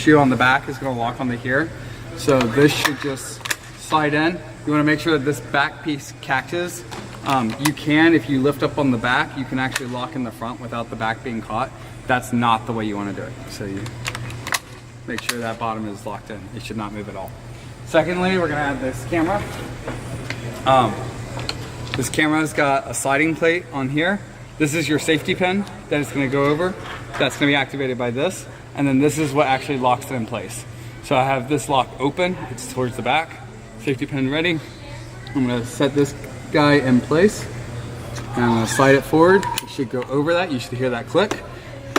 shoe on the back is going to lock onto here. So this should just slide in. You want to make sure that this back piece catches. You can, if you lift up on the back, you can actually lock in the front without the back being caught. That's not the way you want to do it. So you make sure that bottom is locked in. It should not move at all. Secondly, we're going to add this camera. This camera's got a sliding plate on here. This is your safety pin that it's going to go over. That's going to be activated by this. And then this is what actually locks it in place. So I have this lock open. It's towards the back. Safety pin ready. I'm going to set this guy in place. And I'm going to slide it forward. It should go over that. You should hear that click.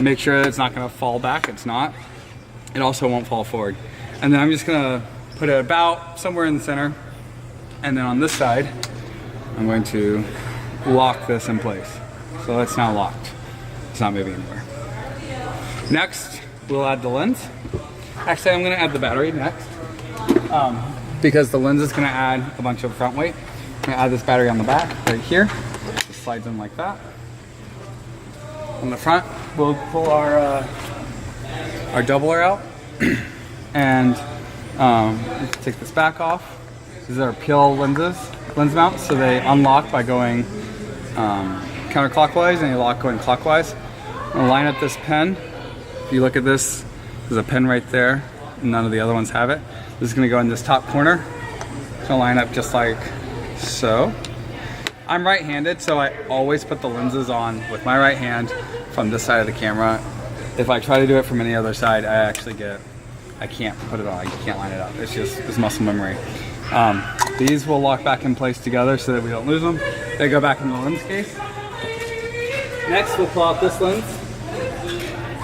Make sure that it's not going to fall back. It's not. It also won't fall forward. And then I'm just going to put it about somewhere in the center. And then on this side, I'm going to lock this in place. So it's now locked. It's not moving anywhere. Next, we'll add the lens. Actually, I'm going to add the battery next. Because the lens is going to add a bunch of front weight. I'm going to add this battery on the back, right here. It just slides in like that. On the front, we'll pull our doubler out. And take this back off. These are PL lens mounts, so they unlock by going counterclockwise and they lock going clockwise. I'm going to line up this pen. If you look at this, there's a pen right there, and none of the other ones have it. This is going to go in this top corner. It's going to line up just like so. I'm right-handed, so I always put the lenses on with my right hand from this side of the camera. If I try to do it from any other side, I can't put it on, I can't line it up. It's muscle memory. These will lock back in place together so that we don't lose them. They go back in the lens case. Next, we'll pull out this lens.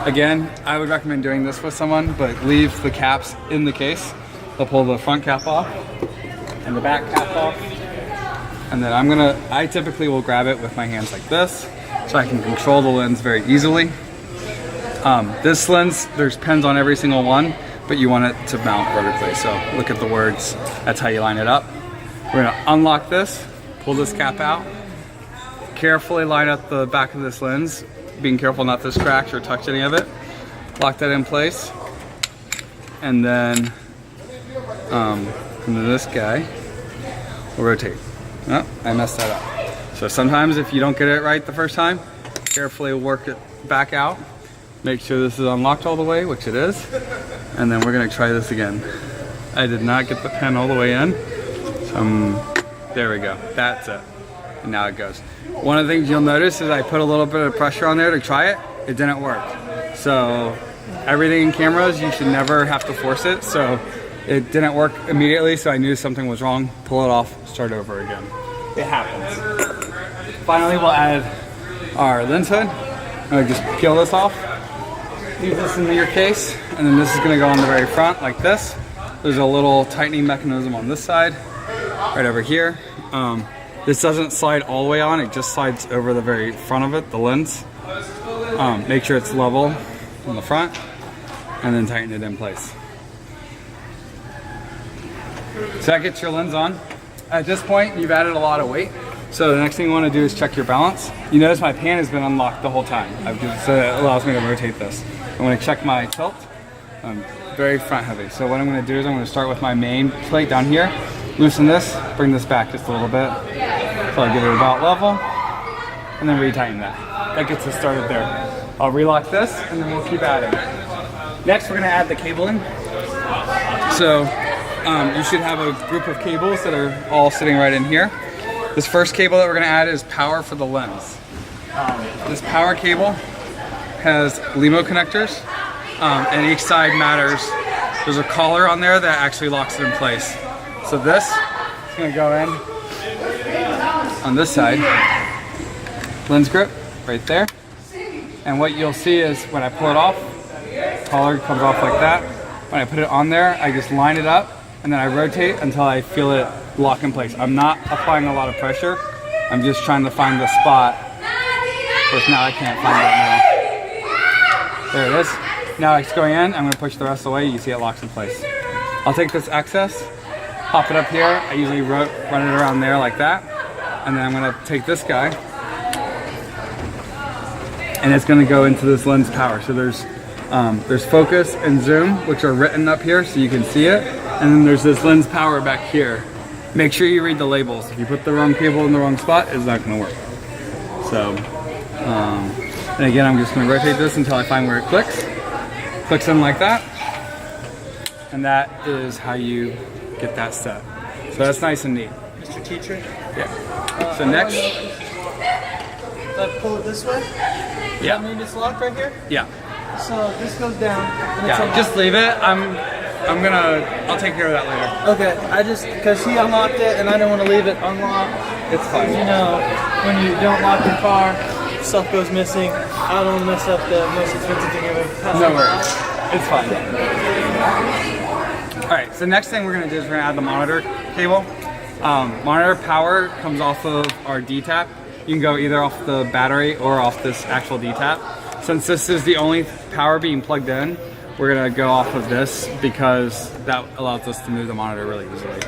Again, I would recommend doing this with someone, but leave the caps in the case. They'll pull the front cap off and the back cap off. And then I typically will grab it with my hands like this so I can control the lens very easily. This lens, there's pens on every single one, but you want it to mount vertically. So look at the words, that's how you line it up. We're gonna unlock this, pull this cap out, carefully line up the back of this lens, being careful not to scratch or touch any of it. Lock that in place. And then this guy will rotate. Oh, I messed that up. So sometimes if you don't get it right the first time, carefully work it back out. Make sure this is unlocked all the way, which it is. And then we're gonna try this again. I did not get the pen all the way in. So there we go, that's it. And now it goes. One of the things you'll notice is I put a little bit of pressure on there to try it. It didn't work. So everything in cameras, you should never have to force it. So it didn't work immediately, so I knew something was wrong. Pull it off, start over again. It happens. Finally, we'll add our lens hood. I'm gonna just peel this off. Leave this in your case, and then this is gonna go on the very front like this. There's a little tightening mechanism on this side, right over here. This doesn't slide all the way on, it just slides over the very front of it, the lens. Make sure it's level on the front, and then tighten it in place. So that gets your lens on. At this point, you've added a lot of weight. So the next thing you want to do is check your balance. You notice my pan has been unlocked the whole time. So it allows me to rotate this. I'm going to check my tilt. I'm very front heavy. So what I'm going to do is I'm going to start with my main plate down here. Loosen this, bring this back just a little bit. So I'll get it about level. And then retighten that. That gets us started there. I'll relock this and then we'll keep adding. Next we're going to add the cabling. So you should have a group of cables that are all sitting right in here. This first cable that we're going to add is power for the lens. This power cable has LEMO connectors, and each side matters. There's a collar on there that actually locks it in place. So this is going to go in on this side. Lens grip right there. And what you'll see is when I pull it off, collar comes off like that. When I put it on there, I just line it up and then I rotate until I feel it lock in place. I'm not applying a lot of pressure. I'm just trying to find the spot. Of course, now I can't find it now. There it is. Now it's going in. I'm going to push the rest of the way. You see it locks in place. I'll take this excess, pop it up here. I usually run it around there like that. And then I'm going to take this guy and it's going to go into this lens power. So there's There's focus and zoom, which are written up here so you can see it. And then there's this lens power back here. Make sure you read the labels. If you put the wrong cable in the wrong spot, it's not gonna work. So, and again, I'm just gonna rotate this until I find where it clicks. Clicks in like that. And that is how you get that set. So that's nice and neat. Mr. Teacher? Yeah. So next. Let's pull it this way? Yeah. I mean, it's locked right here? Yeah. So this goes down. And Yeah, just leave it. I'll take care of that later. Okay, because he unlocked it and I didn't want to leave it unlocked. It's fine. You know, when you don't lock your car, stuff goes missing. I don't mess up the most expensive thing ever. No worries. It's fine. Alright, so next thing we're going to do is we're going to add the monitor cable. Monitor power comes off of our D-tap. You can go either off the battery or off this actual D-tap. Since this is the only power being plugged in, we're going to go off of this because that allows us to move the monitor really easily.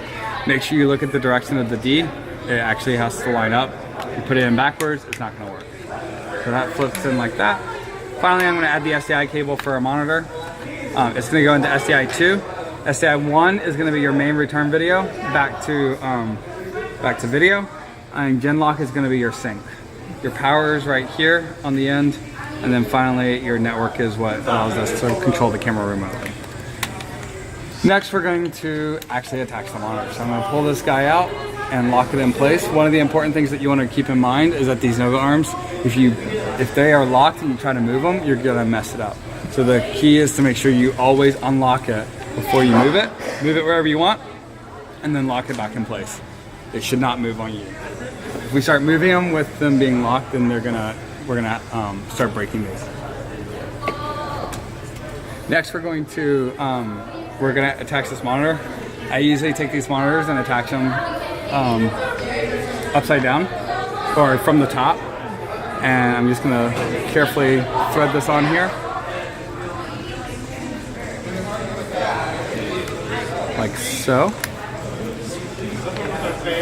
Make sure you look at the direction of the D. It actually has to line up. You put it in backwards, it's not going to work. So that flips in like that. Finally, I'm going to add the SDI cable for our monitor. It's going to go into SDI 2. SDI 1 is going to be your main return video back to video, and Genlock is going to be your sync. Your power is right here on the end, and then finally your network is what allows us to control the camera remotely. Next, we're going to actually attach the monitor. So I'm going to pull this guy out and lock it in place. One of the important things that you want to keep in mind is that these Nova arms, if they are locked and you try to move them, you're going to mess it up. So the key is to make sure you always unlock it before you move it. Move it wherever you want, and then lock it back in place. It should not move on you. If we start moving them with them being locked, then we're gonna start breaking these. Next, we're gonna attach this monitor. I usually take these monitors and attach them upside down or from the top, and I'm just gonna carefully thread this on here. Like so.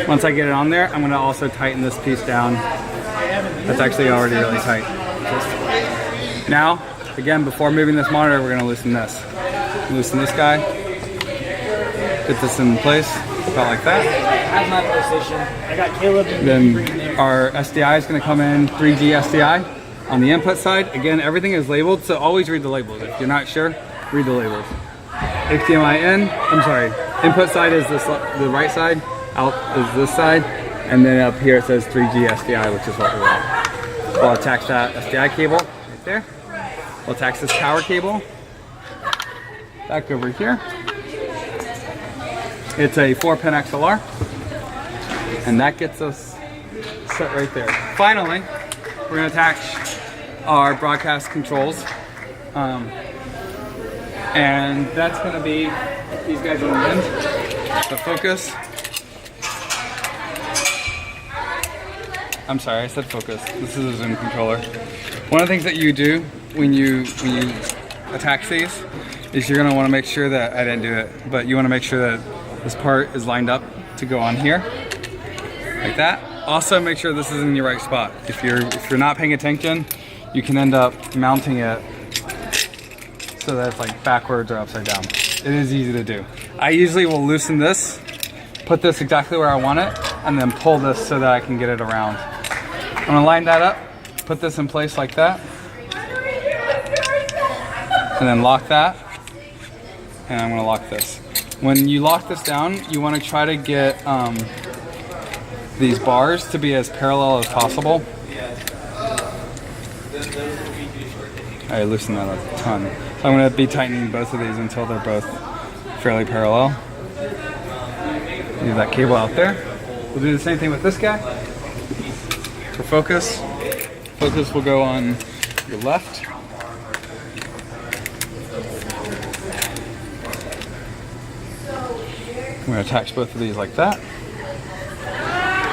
Once I get it on there, I'm going to also tighten this piece down. That's actually already really tight. Now, again, before moving this monitor, we're going to loosen this. Loosen this guy. Get this in place, about like that. I have my PlayStation. I got Caleb. Then our SDI is going to come in 3G SDI. On the input side, again, everything is labeled, so always read the labels. If you're not sure, read the labels. HDMI in, input side is the right side, out is this side, and then up here it says 3G SDI, which is what we want. We'll attach that SDI cable right there. We'll attach this power cable back over here. It's a 4-pin XLR, and that gets us set right there. Finally, we're going to attach our broadcast controls. And that's going to be these guys on the end. The focus. I'm sorry, I said focus. This is a zoom controller. One of the things that you do when you attach these is you're going to want to make sure that, I didn't do it, but you want to make sure that this part is lined up to go on here, like that. Also make sure this is in your right spot. If you're not paying attention, you can end up mounting it so that it's like backwards or upside down. It is easy to do. I usually will loosen this, put this exactly where I want it, and then pull this so that I can get it around. I'm gonna line that up, put this in place like that, and then lock that, and I'm gonna lock this. When you lock this down, you wanna try to get these bars to be as parallel as possible. I loosen that a ton. So I'm going to be tightening both of these until they're both fairly parallel. Leave that cable out there. We'll do the same thing with this guy. For focus, focus will go on your left. I'm going to attach both of these like that.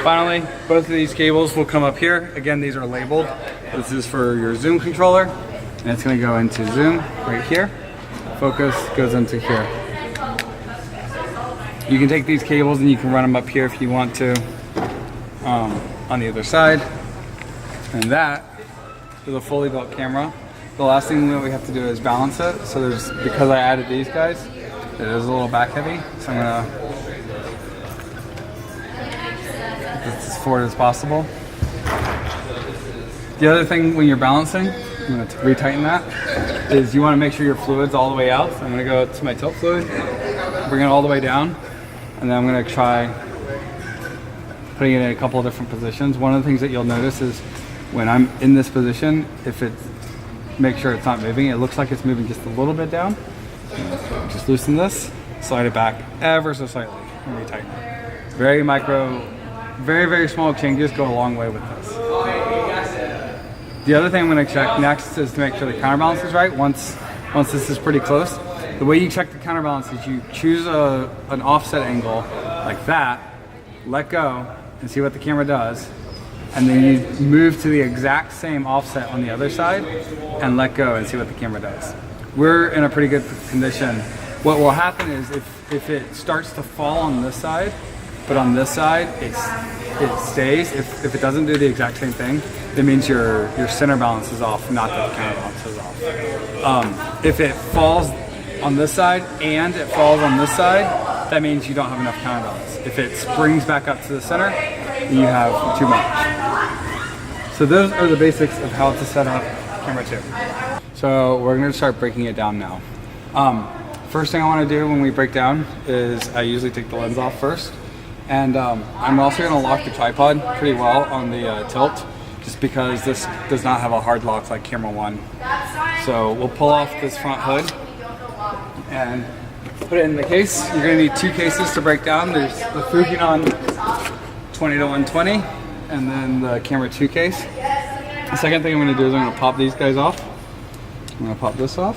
Finally, both of these cables will come up here. Again, these are labeled. This is for your zoom controller, and it's going to go into zoom right here. Focus goes into here. You can take these cables and you can run them up here if you want to, on the other side. And that is a fully built camera the last thing that we have to do is balance it. So because I added these guys, it is a little back heavy. So I'm gonna get this as forward as possible. The other thing when you're balancing, I'm gonna retighten that, is you wanna make sure your fluid's all the way out. So I'm gonna go to my tilt fluid, bring it all the way down, and then I'm gonna try putting it in a couple of different positions. One of the things that you'll notice is when I'm in this position, make sure it's not moving. It looks like it's moving just a little bit down. Just loosen this, slide it back ever so slightly, and retighten it. Very micro, very, very small changes go a long way with this. The other thing I'm gonna check next is to make sure the counterbalance is right. Once this is pretty close, the way you check the counterbalance is you choose an offset angle like that, let go, and see what the camera does, and then you move to the exact same offset on the other side and let go and see what the camera does. We're in a pretty good condition. What will happen is if it starts to fall on this side, but on this side it stays, if it doesn't do the exact same thing, that means your center balance is off, not that the counterbalance is off. If it falls on this side and it falls on this side, that means you don't have enough counterbalance. If it springs back up to the center, you have too much. So those are the basics of how to set up camera 2. So we're gonna start breaking it down now. First thing I wanna do when we break down is I usually take the lens off first. And I'm also gonna lock the tripod pretty well on the tilt, just because this does not have a hard lock like camera 1. So we'll pull off this front hood and put it in the case. You're gonna need 2 cases to break down. There's the Fujinon 20-120 and then the camera 2 case. The second thing I'm gonna do is I'm gonna pop these guys off. I'm gonna pop this off.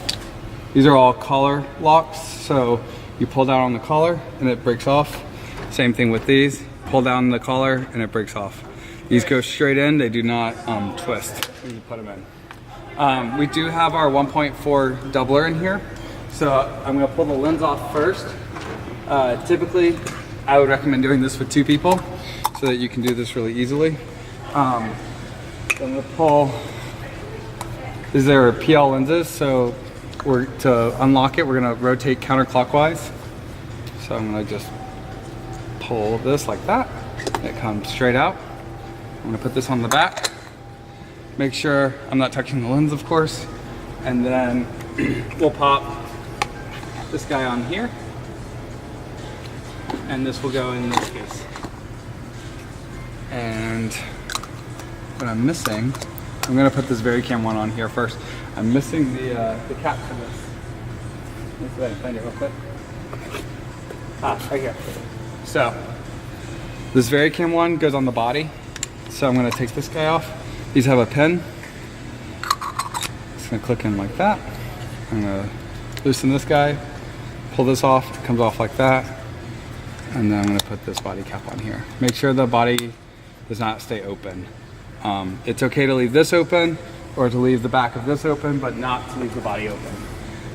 These are all collar locks, so you pull down on the collar and it breaks off. Same thing with these. Pull down the collar and it breaks off. These go straight in, they do not twist when you put them in. We do have our 1.4 doubler in here. So I'm gonna pull the lens off first. Typically, I would recommend doing this with 2 people so that you can do this really easily. I'm gonna pull, these are PL lenses, so to unlock it, we're gonna rotate counterclockwise. So I'm gonna just pull this like that. It comes straight out. I'm gonna put this on the back. Make sure I'm not touching the lens, of course. And then we'll pop this guy on here. And this will go in this case. And what I'm missing, I'm gonna put this Vericam one on here first. I'm missing the cap for this. Let's go ahead and find it real quick. Right here. So, this Vericam one goes on the body. So I'm gonna take this guy off. These have a pin. It's gonna click in like that. I'm gonna loosen this guy, pull this off, it comes off like that. And then I'm gonna put this body cap on here. Make sure the body does not stay open. It's okay to leave this open or to leave the back of this open, but not to leave the body open.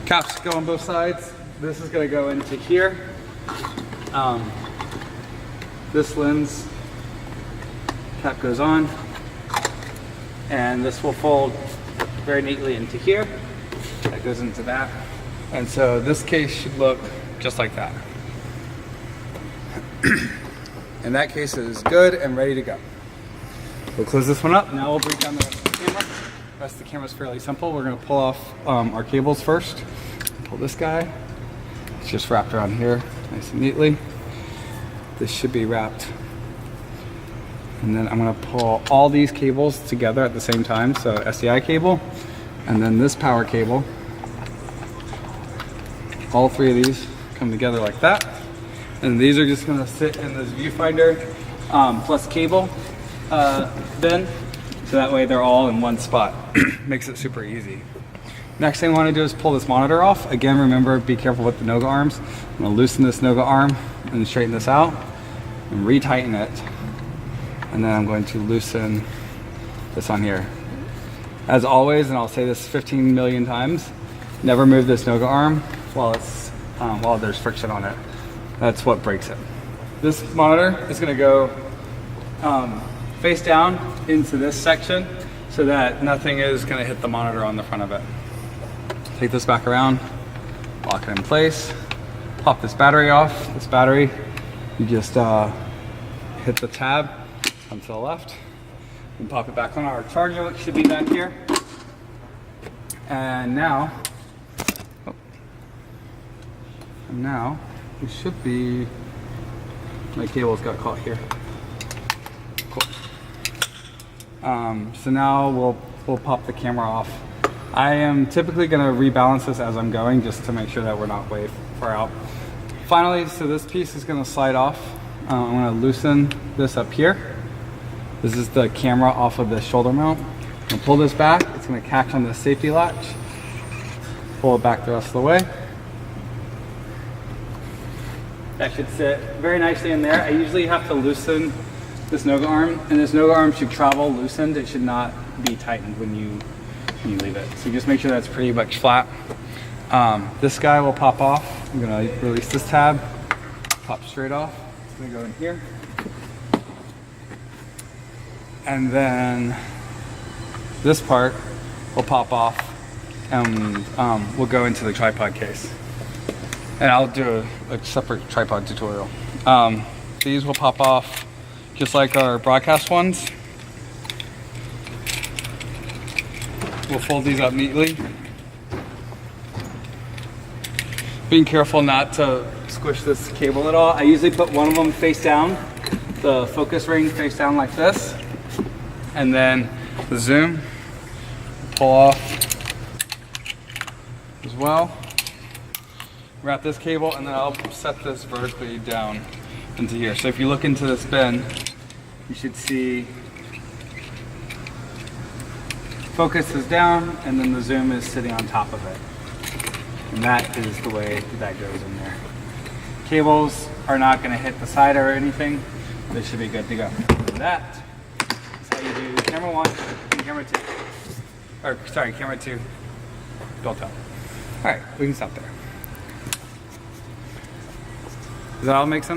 Caps go on both sides. This is gonna go into here. This lens cap goes on, and this will fold very neatly into here. That goes into that. And so this case should look just like that. And that case is good and ready to go. We'll close this one up. Now we'll break down the rest of the camera. The rest of the camera is fairly simple. We're gonna pull off our cables first. Pull this guy. It's just wrapped around here nice and neatly. This should be wrapped. And then I'm gonna pull all these cables together at the same time. So SDI cable, and then this power cable. All 3 of these come together like that. And these are just gonna sit in this viewfinder plus cable bin. So that way they're all in one spot. Makes it super easy. Next thing I wanna do is pull this monitor off. Again, remember, be careful with the Noga arms. I'm gonna loosen this Noga arm and straighten this out and retighten it. And then I'm going to loosen this on here. As always, and I'll say this 15 million times, never move this Noga arm while there's friction on it. That's what breaks it. This monitor is gonna go face down into this section. so that nothing is gonna hit the monitor on the front of it. Take this back around, lock it in place, pop this battery off. This battery, you just hit the tab, come to the left, and pop it back on. Our charger, which should be back here. And now we should be, my cables got caught here. Cool. So now we'll pop the camera off. I am typically gonna rebalance this as I'm going just to make sure that we're not way far out. Finally, so this piece is gonna slide off. I'm gonna loosen this up here. This is the camera off of the shoulder mount. I'm gonna pull this back. It's gonna catch on the safety latch. Pull it back the rest of the way. That should sit very nicely in there. I usually have to loosen this Noga arm, and this Noga arm should travel loosened. It should not be tightened when you leave it. So just make sure that's pretty much flat. This guy will pop off. I'm gonna release this tab, pop straight off. It's gonna go in here. And then this part will pop off and we'll go into the tripod case. And I'll do a separate tripod tutorial. These will pop off just like our broadcast ones. We'll fold these up neatly. Being careful not to squish this cable at all. I usually put one of them face down, the focus ring face down like this, and then the zoom, pull off as well. Wrap this cable, and then I'll set this vertically down into here. So if you look into this bin, you should see focus is down, and then the zoom is sitting on top of it. And that is the way that goes in there. Cables are not going to hit the side or anything. They should be good to go. And that is how you do camera 1 and camera 2. Or sorry, camera 2 built up. All right, we can stop there. Does that all make sense?